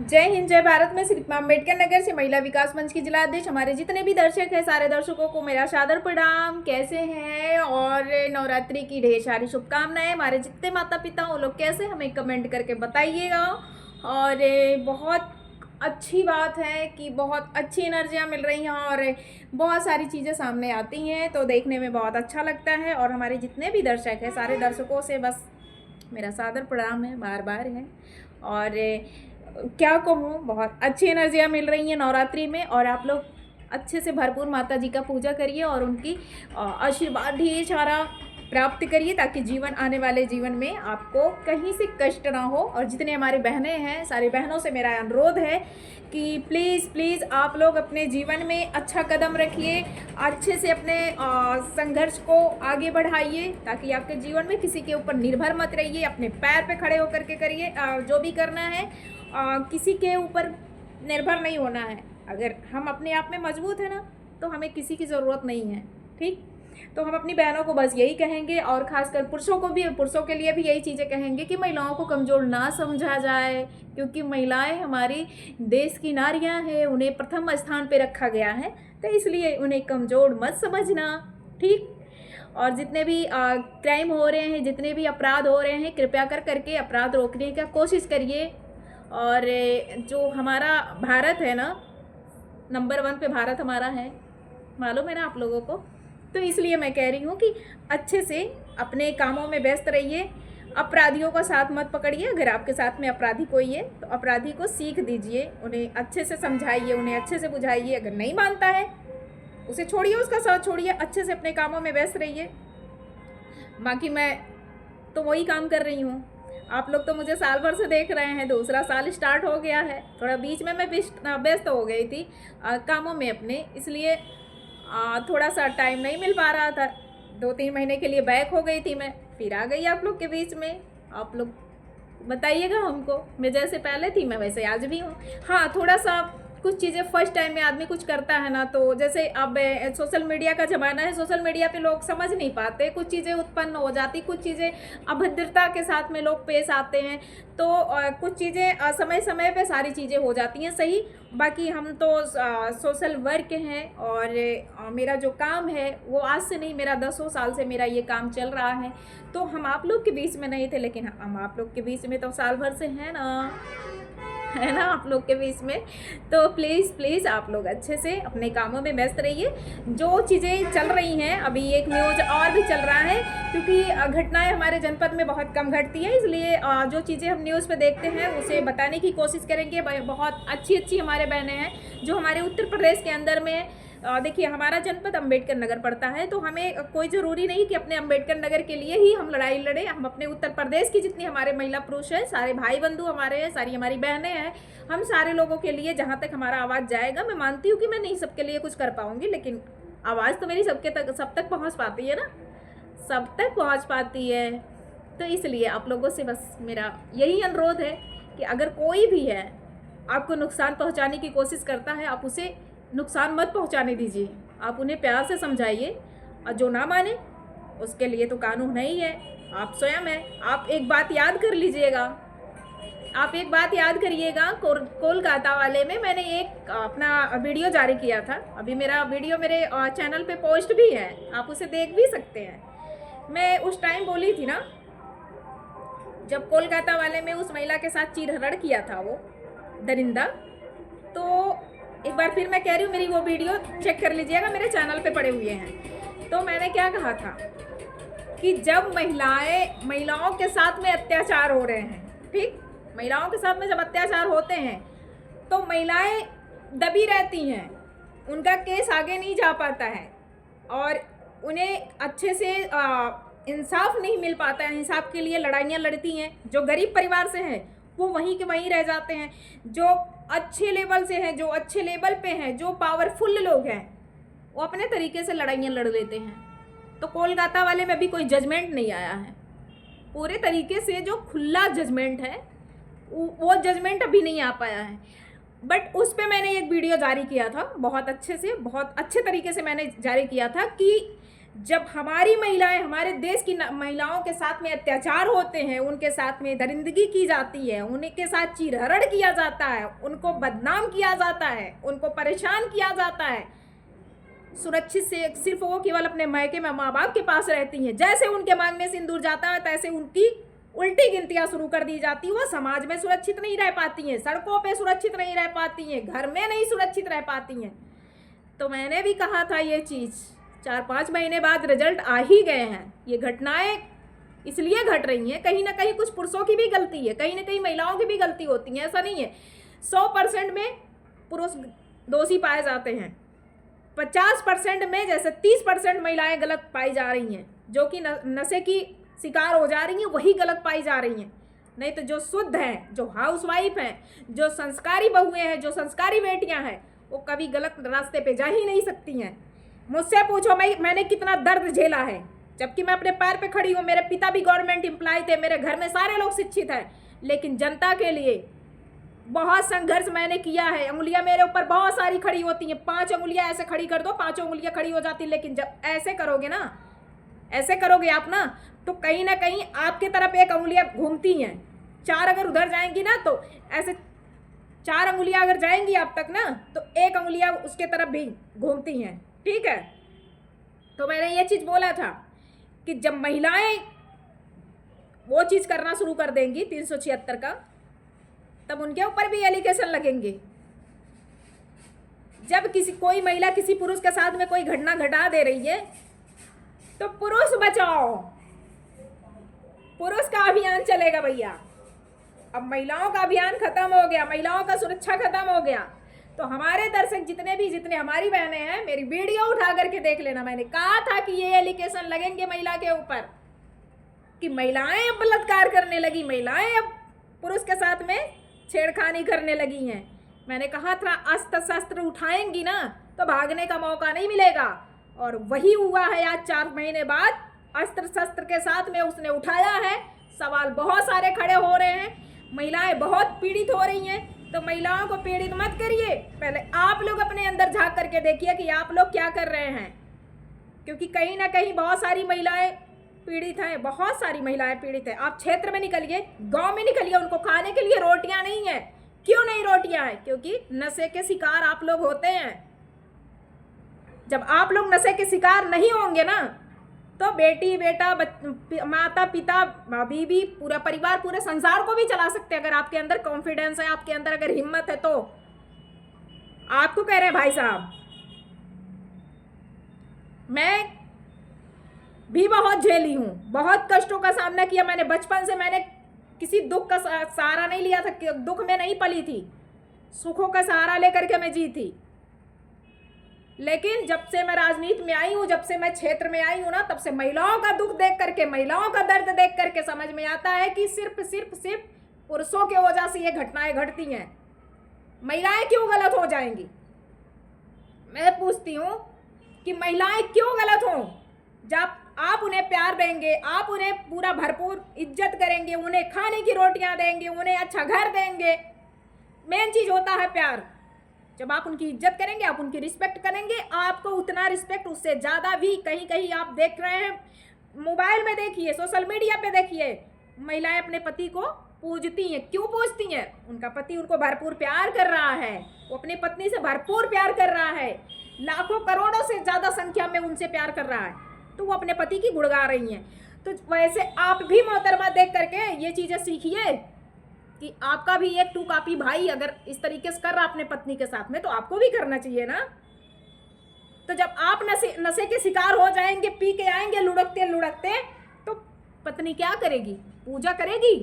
जय हिंद जय भारत में श्री अम्बेडकर नगर से महिला विकास मंच की जिला अध्यक्ष हमारे जितने भी दर्शक हैं सारे दर्शकों को मेरा सादर प्रणाम। कैसे हैं और नवरात्रि की ढेर सारी शुभकामनाएं। हमारे जितने माता पिता वो लोग कैसे हमें कमेंट करके बताइएगा। और बहुत अच्छी बात है कि बहुत अच्छी एनर्जियाँ मिल रही हैं और बहुत सारी चीज़ें सामने आती हैं तो देखने में बहुत अच्छा लगता है। और हमारे जितने भी दर्शक हैं सारे दर्शकों से बस मेरा सादर प्रणाम है, बार बार है। और क्या कहूँ, बहुत अच्छी एनर्जियाँ मिल रही हैं नवरात्रि में। और आप लोग अच्छे से भरपूर माता जी का पूजा करिए और उनकी आशीर्वाद ढेर सारा प्राप्त करिए ताकि जीवन आने वाले जीवन में आपको कहीं से कष्ट ना हो। और जितने हमारी बहनें हैं सारी बहनों से मेरा अनुरोध है कि प्लीज़ प्लीज़ आप लोग अपने जीवन में अच्छा कदम रखिए, अच्छे से अपने संघर्ष को आगे बढ़ाइए ताकि आपके जीवन में किसी के ऊपर निर्भर मत रहिए। अपने पैर पे खड़े होकर के करिए जो भी करना है। किसी के ऊपर निर्भर नहीं होना है। अगर हम अपने आप में मजबूत है ना तो हमें किसी की ज़रूरत नहीं है। ठीक, तो हम अपनी बहनों को बस यही कहेंगे और ख़ासकर पुरुषों को भी, पुरुषों के लिए भी यही चीज़ें कहेंगे कि महिलाओं को कमज़ोर ना समझा जाए, क्योंकि महिलाएं हमारी देश की नारियां हैं, उन्हें प्रथम स्थान पे रखा गया है, तो इसलिए उन्हें कमज़ोर मत समझना। ठीक, और जितने भी क्राइम हो रहे हैं, जितने भी अपराध हो रहे हैं, कृपया कर करके अपराध रोकने का कोशिश करिए। और जो हमारा भारत है ना, नंबर 1 पे भारत हमारा है, मालूम है ना आप लोगों को। तो इसलिए मैं कह रही हूँ कि अच्छे से अपने कामों में व्यस्त रहिए, अपराधियों का साथ मत पकड़िए। अगर आपके साथ में अपराधी कोई है तो अपराधी को सीख दीजिए, उन्हें अच्छे से समझाइए, उन्हें अच्छे से बुझाइए। अगर नहीं मानता है उसे छोड़िए, उसका साथ छोड़िए, अच्छे से अपने कामों में व्यस्त रहिए। बाकी मैं तो वही काम कर रही हूँ। आप लोग तो मुझे साल भर से देख रहे हैं, दूसरा साल स्टार्ट हो गया है। थोड़ा बीच में मैं व्यस्त हो गई थी कामों में अपने, इसलिए थोड़ा सा टाइम नहीं मिल पा रहा था। 2-3 महीने के लिए बैक हो गई थी मैं, फिर आ गई आप लोग के बीच में। आप लोग बताइएगा हमको, मैं जैसे पहले थी मैं वैसे आज भी हूँ। हाँ, थोड़ा सा कुछ चीज़ें फर्स्ट टाइम में आदमी कुछ करता है ना, तो जैसे अब सोशल मीडिया का ज़माना है, सोशल मीडिया पे लोग समझ नहीं पाते, कुछ चीज़ें उत्पन्न हो जाती, कुछ चीज़ें अभद्रता के साथ में लोग पेश आते हैं, तो कुछ चीज़ें समय समय पे सारी चीज़ें हो जाती हैं सही। बाकी हम तो सोशल वर्क हैं और मेरा जो काम है वो आज से नहीं, मेरा 10 साल से मेरा ये काम चल रहा है। तो हम आप लोग के बीच में नहीं थे, लेकिन हम आप लोग के बीच में तो साल भर से हैं ना, है ना, आप लोग के बीच में। तो प्लीज़ प्लीज़ आप लोग अच्छे से अपने कामों में व्यस्त रहिए। जो चीज़ें चल रही हैं, अभी एक न्यूज़ और भी चल रहा है, क्योंकि घटनाएं हमारे जनपद में बहुत कम घटती हैं, इसलिए जो चीज़ें हम न्यूज़ पे देखते हैं उसे बताने की कोशिश करेंगे। बहुत अच्छी अच्छी हमारे बहनें हैं जो हमारे उत्तर प्रदेश के अंदर में। देखिए, हमारा जनपद अम्बेडकर नगर पड़ता है, तो हमें कोई ज़रूरी नहीं कि अपने अम्बेडकर नगर के लिए ही हम लड़ाई लड़ें। हम अपने उत्तर प्रदेश की जितनी हमारे महिला पुरुष हैं, सारे भाई बंधु हमारे हैं, सारी हमारी बहनें हैं, हम सारे लोगों के लिए जहाँ तक हमारा आवाज़ जाएगा, मैं मानती हूँ कि मैं नहीं सबके लिए कुछ कर पाऊँगी, लेकिन आवाज़ तो मेरी सब तक पहुँच पाती है ना, सब तक पहुँच पाती है। तो इसलिए आप लोगों से बस मेरा यही अनुरोध है कि अगर कोई भी है आपको नुकसान पहुँचाने की कोशिश करता है, आप उसे नुकसान मत पहुंचाने दीजिए, आप उन्हें प्यार से समझाइए। और जो ना माने उसके लिए तो कानून नहीं है, आप स्वयं है। आप एक बात याद कर लीजिएगा, आप एक बात याद करिएगा, कोलकाता वाले में मैंने एक अपना वीडियो जारी किया था। अभी मेरा वीडियो मेरे चैनल पे पोस्ट भी है, आप उसे देख भी सकते हैं। मैं उस टाइम बोली थी ना, जब कोलकाता वाले में उस महिला के साथ चीरहरण किया था वो दरिंदा, तो एक बार फिर मैं कह रही हूँ, मेरी वो वीडियो चेक कर लीजिएगा, मेरे चैनल पे पड़े हुए हैं। तो मैंने क्या कहा था कि जब महिलाओं के साथ में अत्याचार हो रहे हैं, ठीक, महिलाओं के साथ में जब अत्याचार होते हैं तो महिलाएं दबी रहती हैं, उनका केस आगे नहीं जा पाता है और उन्हें अच्छे से इंसाफ नहीं मिल पाता है, इंसाफ के लिए लड़ाइयाँ लड़ती हैं। जो गरीब परिवार से हैं वो वहीं के वहीं रह जाते हैं, जो अच्छे लेवल से हैं, जो अच्छे लेवल पे हैं, जो पावरफुल लोग हैं, वो अपने तरीके से लड़ाइयाँ लड़ लेते हैं। तो कोलकाता वाले में भी कोई जजमेंट नहीं आया है, पूरे तरीके से जो खुला जजमेंट है वो जजमेंट अभी नहीं आ पाया है। बट उस पर मैंने एक वीडियो जारी किया था, बहुत अच्छे से, बहुत अच्छे तरीके से मैंने जारी किया था कि जब हमारी महिलाएं, हमारे देश की महिलाओं के साथ में अत्याचार होते हैं, उनके साथ में दरिंदगी की जाती है, उनके साथ चीरहरण किया जाता है, उनको बदनाम किया जाता है, उनको परेशान किया जाता है, सुरक्षित से सिर्फ वो केवल अपने मायके में माँ बाप के पास रहती हैं, जैसे उनके मांगने सिंदूर जाता है तैसे उनकी उल्टी गिनतियां शुरू कर दी जाती है। वो समाज में सुरक्षित नहीं रह पाती हैं, सड़कों पे सुरक्षित नहीं रह पाती हैं, घर में नहीं सुरक्षित रह पाती हैं। तो मैंने भी कहा था ये चीज़, 4-5 महीने बाद रिजल्ट आ ही गए हैं। ये घटनाएं इसलिए घट रही हैं, कहीं ना कहीं कुछ पुरुषों की भी गलती है, कहीं ना कहीं महिलाओं की भी गलती होती है, ऐसा नहीं है। 100% में पुरुष दोषी पाए जाते हैं, 50% में जैसे 30% महिलाएं गलत पाई जा रही हैं, जो कि नशे की शिकार हो जा रही हैं, वही गलत पाई जा रही हैं। नहीं तो जो शुद्ध हैं, जो हाउसवाइफ हैं, जो संस्कारी बहुएं हैं, जो संस्कारी बेटियां हैं, वो कभी गलत रास्ते पे जा ही नहीं सकती हैं। मुझसे पूछो मैंने कितना दर्द झेला है, जबकि मैं अपने पैर पे खड़ी हूँ। मेरे पिता भी गवर्नमेंट एम्प्लॉय थे, मेरे घर में सारे लोग शिक्षित हैं, लेकिन जनता के लिए बहुत संघर्ष मैंने किया है। उंगलियां मेरे ऊपर बहुत सारी खड़ी होती हैं, 5 उंगलियां ऐसे खड़ी कर दो, 5 उंगलियां खड़ी हो जाती, लेकिन जब ऐसे करोगे ना, ऐसे करोगे आप ना, तो कहीं ना कहीं आपके तरफ एक उंगलियां घूमती हैं। 4 अगर उधर जाएंगी ना, तो ऐसे 4 उंगलियां अगर जाएंगी आप तक ना, तो एक उंगलियां उसके तरफ भी घूमती हैं, ठीक है। तो मैंने ये चीज़ बोला था कि जब महिलाएं वो चीज़ करना शुरू कर देंगी 376 का, तब उनके ऊपर भी एलिगेशन लगेंगे। जब कोई महिला किसी पुरुष के साथ में कोई घटना घटा दे रही है, तो पुरुष बचाओ, पुरुष का अभियान चलेगा भैया। अब महिलाओं का अभियान खत्म हो गया, महिलाओं का सुरक्षा खत्म हो गया। तो हमारे दर्शक जितने हमारी बहनें हैं, मेरी वीडियो उठा करके देख लेना। मैंने कहा था कि ये एलिगेशन लगेंगे महिला के ऊपर कि महिलाएं अब बलात्कार करने लगी, महिलाएं अब पुरुष के साथ में छेड़खानी करने लगी हैं। मैंने कहा था अस्त्र शस्त्र उठाएंगी ना, तो भागने का मौका नहीं मिलेगा, और वही हुआ है। आज 4 महीने बाद अस्त्र शस्त्र के साथ में उसने उठाया है। सवाल बहुत सारे खड़े हो रहे हैं, महिलाएं बहुत पीड़ित हो रही हैं। तो महिलाओं को पीड़ित मत करिए, पहले आप लोग अपने अंदर झांक करके देखिए कि आप लोग क्या कर रहे हैं, क्योंकि कहीं ना कहीं बहुत सारी महिलाएं पीड़ित हैं, बहुत सारी महिलाएं पीड़ित हैं। आप क्षेत्र में निकलिए, गांव में निकलिए, उनको खाने के लिए रोटियां नहीं है। क्यों नहीं रोटियां हैं? क्योंकि नशे के शिकार आप लोग होते हैं। जब आप लोग नशे के शिकार नहीं होंगे ना, तो बेटी बेटा माता पिता बीवी पूरा परिवार पूरे संसार को भी चला सकते हैं। अगर आपके अंदर कॉन्फिडेंस है, आपके अंदर अगर हिम्मत है, तो आपको कह रहे हैं भाई साहब, मैं भी बहुत झेली हूँ, बहुत कष्टों का सामना किया मैंने। बचपन से मैंने किसी दुख का सहारा नहीं लिया था, दुख में नहीं पली थी, सुखों का सहारा लेकर के मैं जी थी। लेकिन जब से मैं राजनीति में आई हूँ, जब से मैं क्षेत्र में आई हूँ ना, तब से महिलाओं का दुख देख करके, महिलाओं का दर्द देख करके समझ में आता है कि सिर्फ पुरुषों के वजह से ये घटनाएं घटती हैं। महिलाएं क्यों गलत हो जाएंगी? मैं पूछती हूँ कि महिलाएं क्यों गलत हों? जब आप उन्हें प्यार देंगे, आप उन्हें पूरा भरपूर इज्जत करेंगे, उन्हें खाने की रोटियां देंगे, उन्हें अच्छा घर देंगे। मेन चीज होता है प्यार। जब आप उनकी इज्जत करेंगे, आप उनकी रिस्पेक्ट करेंगे, आपको उतना रिस्पेक्ट, उससे ज़्यादा भी कहीं कहीं आप देख रहे हैं, मोबाइल में देखिए, सोशल मीडिया पे देखिए, महिलाएं अपने पति को पूजती हैं। क्यों पूजती हैं? उनका पति उनको भरपूर प्यार कर रहा है, वो अपनी पत्नी से भरपूर प्यार कर रहा है, लाखों करोड़ों से ज़्यादा संख्या में उनसे प्यार कर रहा है, तो वो अपने पति की गुणगा रही हैं। तो वैसे आप भी मोहतरमा देख करके ये चीज़ें सीखिए कि आपका भी एक 2 कॉपी भाई अगर इस तरीके से कर रहा अपने पत्नी के साथ में, तो आपको भी करना चाहिए ना। तो जब आप नशे के शिकार हो जाएंगे, पी के आएंगे लुढ़कते लुढ़कते, तो पत्नी क्या करेगी? पूजा करेगी,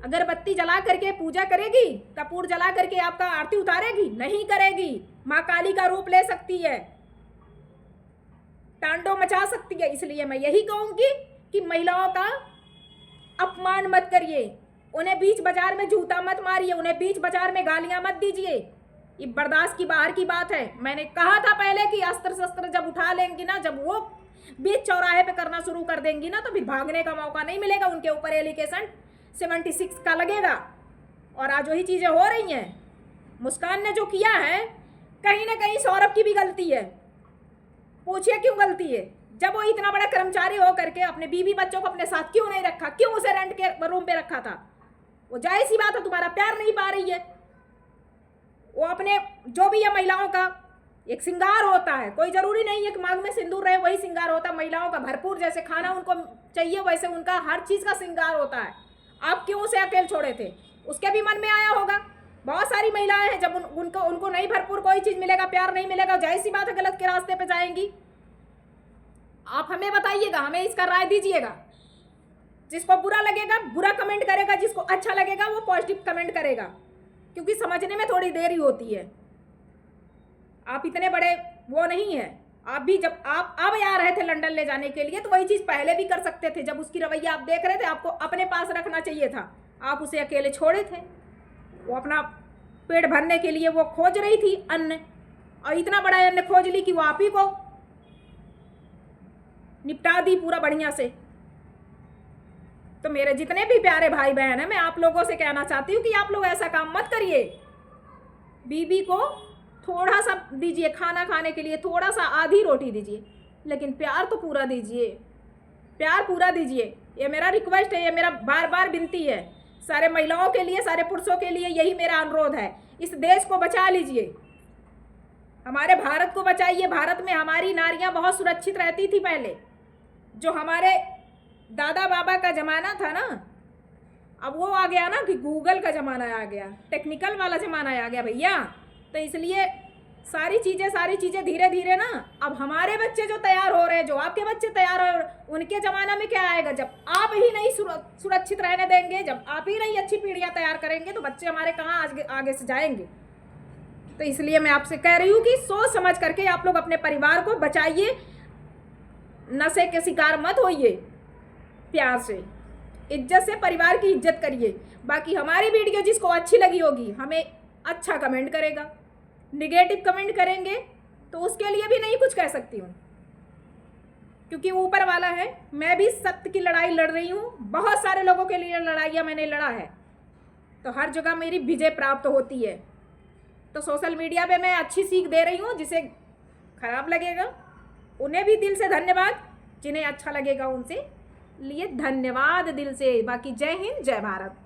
अगरबत्ती जला करके पूजा करेगी, कपूर जला करके आपका आरती उतारेगी? नहीं करेगी। माँ काली का रूप ले सकती है, तांडव मचा सकती है। इसलिए मैं यही कहूंगी कि महिलाओं का अपमान मत करिए, उन्हें बीच बाजार में जूता मत मारिए, उन्हें बीच बाजार में गालियां मत दीजिए। ये बर्दाश्त की बाहर की बात है। मैंने कहा था पहले कि अस्त्र शस्त्र जब उठा लेंगी ना, जब वो बीच चौराहे पे करना शुरू कर देंगी ना, तो फिर भागने का मौका नहीं मिलेगा। उनके ऊपर एलिगेशन 76 का लगेगा। और आज वही चीज़ें हो रही हैं। मुस्कान ने जो किया है, कहीं ना कहीं सौरभ की भी गलती है। पूछिए क्यों गलती है? जब वो इतना बड़ा कर्मचारी हो करके अपने बीवी बच्चों को अपने साथ क्यों नहीं रखा, क्यों उसे रेंट के रूम पे रखा था? वो जाहिर सी बात है तुम्हारा प्यार नहीं पा रही है। वो अपने जो भी है महिलाओं का एक श्रृंगार होता है, कोई जरूरी नहीं है कि मांग में सिंदूर रहे वही श्रृंगार होता है। महिलाओं का भरपूर जैसे खाना उनको चाहिए वैसे उनका हर चीज का श्रृंगार होता है। आप क्यों उसे अकेले छोड़े थे? उसके भी मन में आया होगा। बहुत सारी महिलाएं हैं जब उनको नहीं भरपूर कोई चीज मिलेगा, प्यार नहीं मिलेगा, जाहिर सी बात है गलत के रास्ते पे जाएंगी। आप हमें बताइएगा, हमें इसका राय दीजिएगा। जिसको बुरा लगेगा बुरा कमेंट करेगा, जिसको अच्छा लगेगा वो पॉजिटिव कमेंट करेगा, क्योंकि समझने में थोड़ी देरी होती है। आप इतने बड़े वो नहीं है। आप भी जब आप अब आ रहे थे लंदन ले जाने के लिए तो वही चीज पहले भी कर सकते थे। जब उसकी रवैया आप देख रहे थे, आपको अपने पास रखना चाहिए था। आप उसे अकेले छोड़े थे। वो अपना पेट भरने के लिए वो खोज रही थी अन्न, और इतना बड़ा अन्न खोज ली कि वो आप ही को निपटा दी पूरा बढ़िया से। तो मेरे जितने भी प्यारे भाई बहन हैं, मैं आप लोगों से कहना चाहती हूँ कि आप लोग ऐसा काम मत करिए। बीबी को थोड़ा सा दीजिए खाना खाने के लिए, थोड़ा सा आधी रोटी दीजिए, लेकिन प्यार तो पूरा दीजिए, प्यार पूरा दीजिए। ये मेरा रिक्वेस्ट है, ये मेरा बार बार विनती है सारे महिलाओं के लिए, सारे पुरुषों के लिए, यही मेरा अनुरोध है। इस देश को बचा लीजिए, हमारे भारत को बचाइए। भारत में हमारी नारियां बहुत सुरक्षित रहती थी पहले। जो हमारे दादा बाबा का ज़माना था ना, अब वो आ गया ना कि गूगल का ज़माना आ गया, टेक्निकल वाला ज़माना आ गया भैया। तो इसलिए सारी चीज़ें धीरे धीरे ना, अब हमारे बच्चे जो तैयार हो रहे हैं, जो आपके बच्चे तैयार हो रहे हैं, उनके ज़माना में क्या आएगा? जब आप ही नहीं सुरक्षित रहने देंगे, जब आप ही नहीं अच्छी पीढ़ियाँ तैयार करेंगे, तो बच्चे हमारे कहाँ आगे से जाएंगे। तो इसलिए मैं आपसे कह रही हूँ कि सोच समझ करके आप लोग अपने परिवार को बचाइए, नशे के शिकार मत होइए, प्यार से इज्जत से परिवार की इज्जत करिए। बाकी हमारी वीडियो जिसको अच्छी लगी होगी हमें अच्छा कमेंट करेगा, निगेटिव कमेंट करेंगे तो उसके लिए भी नहीं कुछ कह सकती हूँ, क्योंकि ऊपर वाला है। मैं भी सत्य की लड़ाई लड़ रही हूँ, बहुत सारे लोगों के लिए लड़ाइयाँ मैंने लड़ा है, तो हर जगह मेरी विजय प्राप्त होती है। तो सोशल मीडिया पे मैं अच्छी सीख दे रही हूँ, जिसे खराब लगेगा उन्हें भी दिल से धन्यवाद, जिन्हें अच्छा लगेगा उनसे लिए धन्यवाद दिल से। बाकी जय हिंद, जय भारत।